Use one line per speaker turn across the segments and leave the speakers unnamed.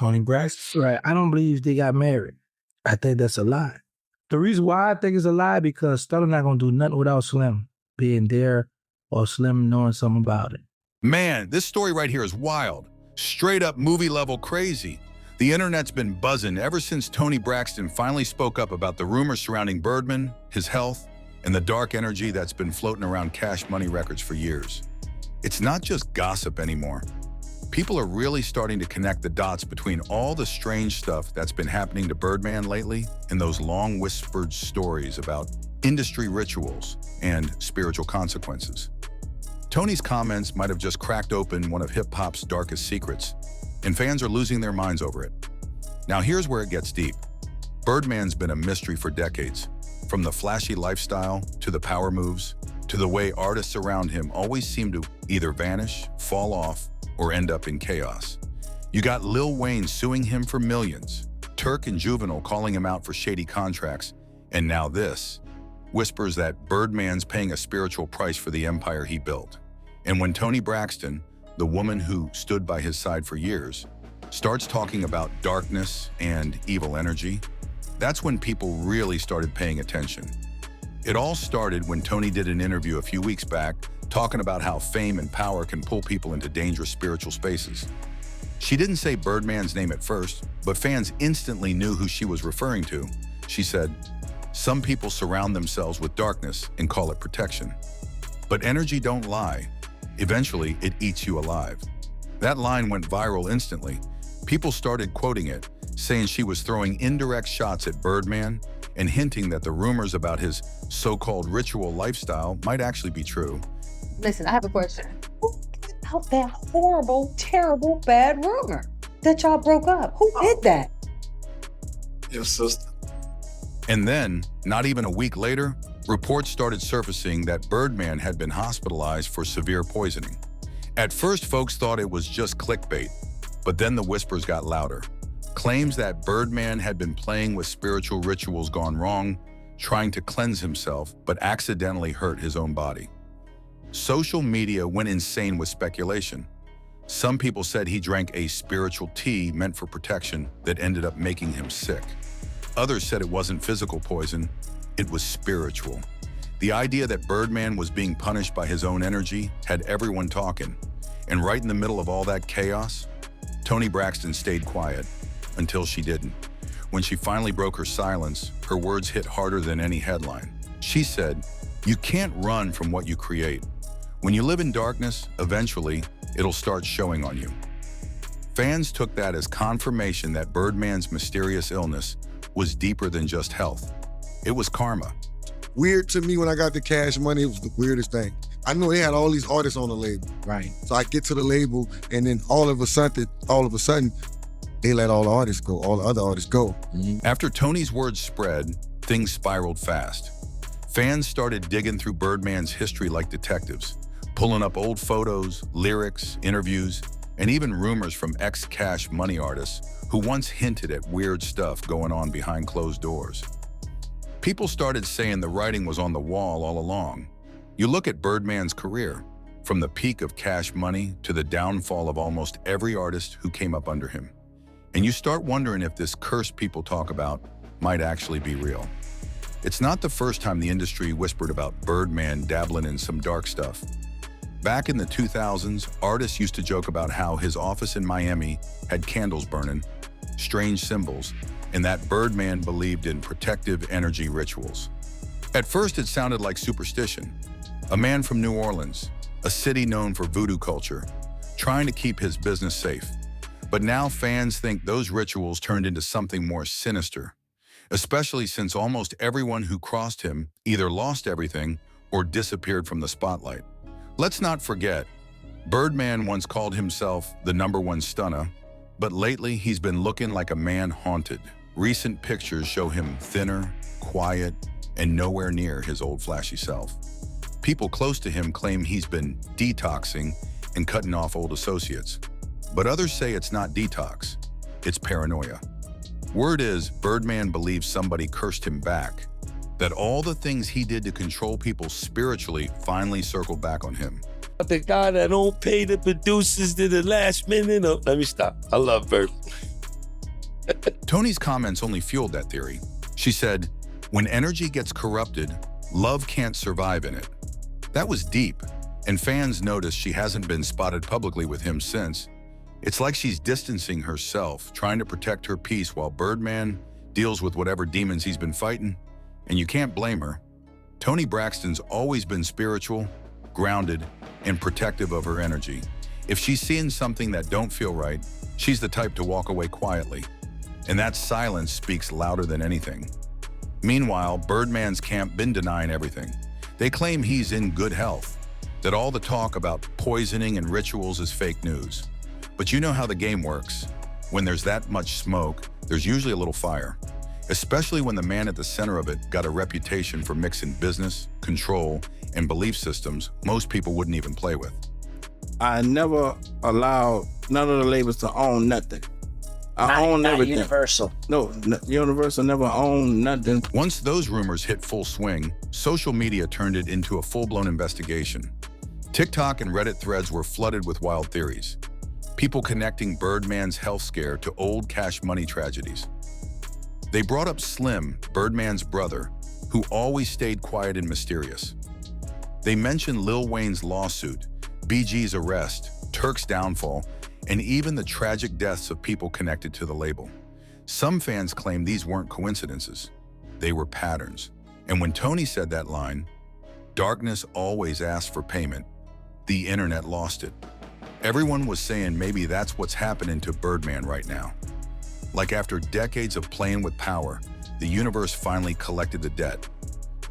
Toni Braxton.
Right. I don't believe they got married. I think that's a lie. The reason why I think it's a lie because Stunner not gonna do nothing without Slim being there or Slim knowing something about it.
Man, this story right here is wild. Straight up movie level crazy. The internet's been buzzing ever since Toni Braxton finally spoke up about the rumors surrounding Birdman, his health, and the dark energy that's been floating around Cash Money Records for years. It's not just gossip anymore. People are really starting to connect the dots between all the strange stuff that's been happening to Birdman lately and those long whispered stories about industry rituals and spiritual consequences. Toni's comments might have just cracked open one of hip-hop's darkest secrets, and fans are losing their minds over it. Now here's where it gets deep. Birdman's been a mystery for decades, from the flashy lifestyle to the power moves, to the way artists around him always seem to either vanish, fall off, or end up in chaos. You got Lil Wayne suing him for millions, Turk and Juvenile calling him out for shady contracts, and now this, whispers that Birdman's paying a spiritual price for the empire he built. And when Toni Braxton, the woman who stood by his side for years, starts talking about darkness and evil energy, that's when people really started paying attention. It all started when Toni did an interview a few weeks back talking about how fame and power can pull people into dangerous spiritual spaces. She didn't say Birdman's name at first, but fans instantly knew who she was referring to. She said, "Some people surround themselves with darkness and call it protection. But energy don't lie. Eventually, it eats you alive." That line went viral instantly. People started quoting it, saying she was throwing indirect shots at Birdman and hinting that the rumors about his so-called ritual lifestyle might actually be true.
Listen, I have a question. Who put out that horrible, terrible, bad rumor that y'all broke up? Who did that?
Your sister.
And then, not even a week later, reports started surfacing that Birdman had been hospitalized for severe poisoning. At first, folks thought it was just clickbait, but then the whispers got louder. Claims that Birdman had been playing with spiritual rituals gone wrong, trying to cleanse himself, but accidentally hurt his own body. Social media went insane with speculation. Some people said he drank a spiritual tea meant for protection that ended up making him sick. Others said it wasn't physical poison, it was spiritual. The idea that Birdman was being punished by his own energy had everyone talking. And right in the middle of all that chaos, Toni Braxton stayed quiet until she didn't. When she finally broke her silence, her words hit harder than any headline. She said, "You can't run from what you create. When you live in darkness, eventually, it'll start showing on you." Fans took that as confirmation that Birdman's mysterious illness was deeper than just health. It was karma.
Weird to me when I got the Cash Money, it was the weirdest thing. I know they had all these artists on the label.
Right.
So I get to the label and then all of a sudden, they let all the artists go, all the other artists go.
After Toni's words spread, things spiraled fast. Fans started digging through Birdman's history like detectives, pulling up old photos, lyrics, interviews, and even rumors from ex-Cash Money artists who once hinted at weird stuff going on behind closed doors. People started saying the writing was on the wall all along. You look at Birdman's career, from the peak of Cash Money to the downfall of almost every artist who came up under him. And you start wondering if this curse people talk about might actually be real. It's not the first time the industry whispered about Birdman dabbling in some dark stuff. Back in the 2000s, artists used to joke about how his office in Miami had candles burning, strange symbols, and that Birdman believed in protective energy rituals. At first, it sounded like superstition. A man from New Orleans, a city known for voodoo culture, trying to keep his business safe. But now fans think those rituals turned into something more sinister, especially since almost everyone who crossed him either lost everything or disappeared from the spotlight. Let's not forget, Birdman once called himself the #1 stunner, but lately he's been looking like a man haunted. Recent pictures show him thinner, quiet, and nowhere near his old flashy self. People close to him claim he's been detoxing and cutting off old associates. But others say it's not detox, it's paranoia. Word is, Birdman believes somebody cursed him back, that all the things he did to control people spiritually finally circled back on him.
The guy that don't pay the producers to the last minute. Let me stop. I love Bird.
Toni's comments only fueled that theory. She said, "When energy gets corrupted, love can't survive in it." That was deep, and fans noticed she hasn't been spotted publicly with him since. It's like she's distancing herself, trying to protect her peace while Birdman deals with whatever demons he's been fighting. And you can't blame her. Toni Braxton's always been spiritual, grounded, and protective of her energy. If she's seeing something that don't feel right, she's the type to walk away quietly. And that silence speaks louder than anything. Meanwhile, Birdman's camp been denying everything. They claim he's in good health, that all the talk about poisoning and rituals is fake news. But you know how the game works. When there's that much smoke, there's usually a little fire, especially when the man at the center of it got a reputation for mixing business, control, and belief systems most people wouldn't even play with.
I never allowed none of the labels to own nothing. I own
not
everything.
Universal.
No, Universal never owned nothing.
Once those rumors hit full swing, social media turned it into a full-blown investigation. TikTok and Reddit threads were flooded with wild theories. People connecting Birdman's health scare to old Cash Money tragedies. They brought up Slim, Birdman's brother, who always stayed quiet and mysterious. They mentioned Lil Wayne's lawsuit, BG's arrest, Turk's downfall, and even the tragic deaths of people connected to the label. Some fans claim these weren't coincidences. They were patterns. And when Toni said that line, "Darkness always asks for payment," the internet lost it. Everyone was saying maybe that's what's happening to Birdman right now. Like after decades of playing with power, the universe finally collected the debt.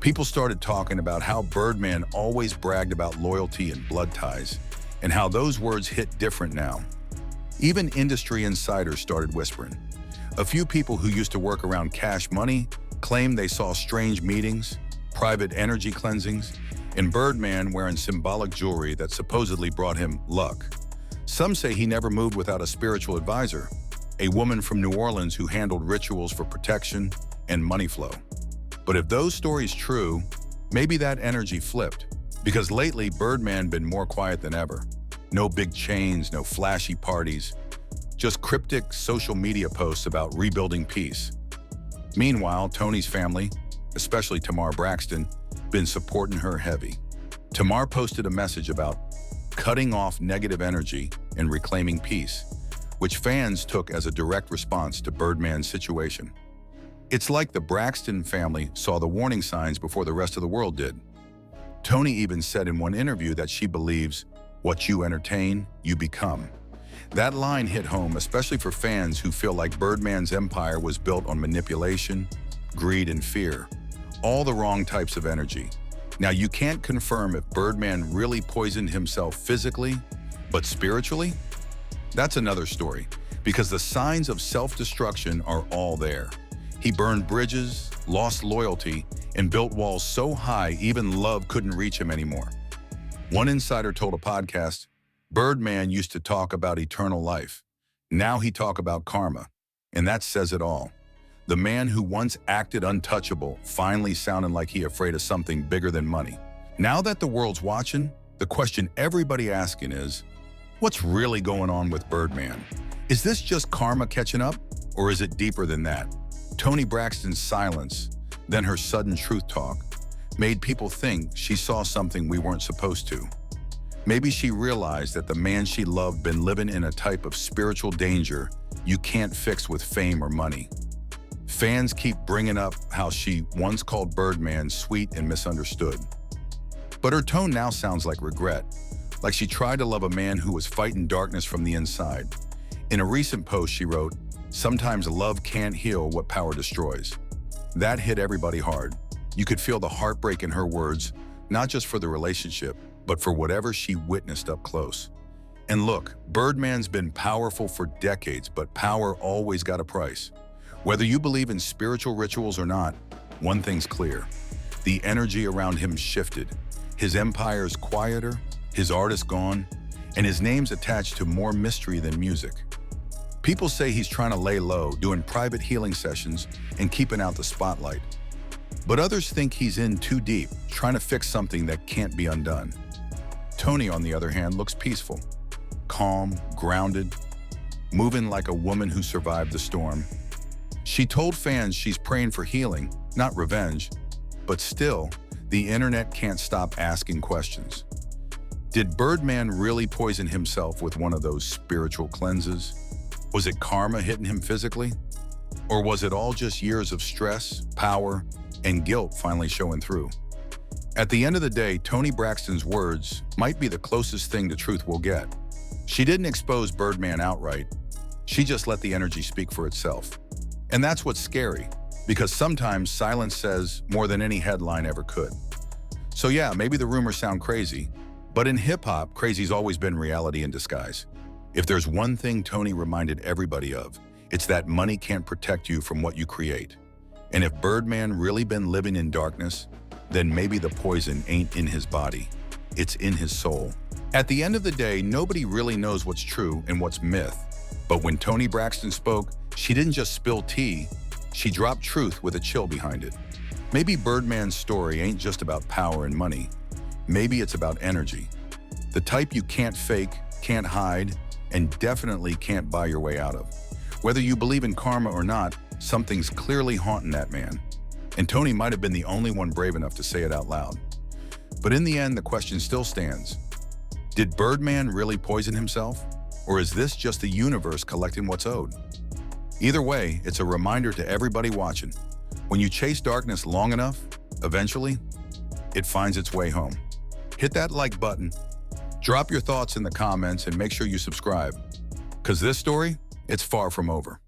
People started talking about how Birdman always bragged about loyalty and blood ties, and how those words hit different now. Even industry insiders started whispering. A few people who used to work around Cash Money claimed they saw strange meetings, private energy cleansings, and Birdman wearing symbolic jewelry that supposedly brought him luck. Some say he never moved without a spiritual advisor, a woman from New Orleans who handled rituals for protection and money flow. But if those stories true, maybe that energy flipped, because lately Birdman been more quiet than ever. No big chains, no flashy parties, just cryptic social media posts about rebuilding peace. Meanwhile, Toni's family, especially Tamar Braxton, been supporting her heavy. Tamar posted a message about cutting off negative energy and reclaiming peace, which fans took as a direct response to Birdman's situation. It's like the Braxton family saw the warning signs before the rest of the world did. Toni even said in one interview that she believes, "What you entertain, you become." That line hit home, especially for fans who feel like Birdman's empire was built on manipulation, greed, and fear. All the wrong types of energy. Now, you can't confirm if Birdman really poisoned himself physically, but spiritually? That's another story, because the signs of self-destruction are all there. He burned bridges, lost loyalty, and built walls so high even love couldn't reach him anymore. One insider told a podcast, Birdman used to talk about eternal life. Now he talk about karma, and that says it all. The man who once acted untouchable finally sounded like he afraid of something bigger than money. Now that the world's watching, the question everybody asking is, what's really going on with Birdman? Is this just karma catching up, or is it deeper than that? Toni Braxton's silence, then her sudden truth talk, made people think she saw something we weren't supposed to. Maybe she realized that the man she loved been living in a type of spiritual danger you can't fix with fame or money. Fans keep bringing up how she once called Birdman sweet and misunderstood. But her tone now sounds like regret, like she tried to love a man who was fighting darkness from the inside. In a recent post, she wrote, "Sometimes love can't heal what power destroys." That hit everybody hard. You could feel the heartbreak in her words, not just for the relationship, but for whatever she witnessed up close. And look, Birdman's been powerful for decades, but power always got a price. Whether you believe in spiritual rituals or not, one thing's clear. The energy around him shifted. His empire's quieter, his art is gone, and his name's attached to more mystery than music. People say he's trying to lay low, doing private healing sessions and keeping out the spotlight. But others think he's in too deep, trying to fix something that can't be undone. Toni, on the other hand, looks peaceful, calm, grounded, moving like a woman who survived the storm. She told fans she's praying for healing, not revenge. But still, the internet can't stop asking questions. Did Birdman really poison himself with one of those spiritual cleanses? Was it karma hitting him physically? Or was it all just years of stress, power, and guilt finally showing through? At the end of the day, Toni Braxton's words might be the closest thing to truth we'll get. She didn't expose Birdman outright. She just let the energy speak for itself. And that's what's scary, because sometimes silence says more than any headline ever could. So yeah, maybe the rumors sound crazy, but in hip-hop, crazy's always been reality in disguise. If there's one thing Toni reminded everybody of, it's that money can't protect you from what you create. And if Birdman really been living in darkness, then maybe the poison ain't in his body, it's in his soul. At the end of the day, nobody really knows what's true and what's myth. But when Toni Braxton spoke, she didn't just spill tea, she dropped truth with a chill behind it. Maybe Birdman's story ain't just about power and money. Maybe it's about energy. The type you can't fake, can't hide, and definitely can't buy your way out of. Whether you believe in karma or not, something's clearly haunting that man. And Toni might have been the only one brave enough to say it out loud. But in the end, the question still stands. Did Birdman really poison himself? Or is this just the universe collecting what's owed? Either way, it's a reminder to everybody watching. When you chase darkness long enough, eventually, it finds its way home. Hit that like button, drop your thoughts in the comments, and make sure you subscribe. Because this story, it's far from over.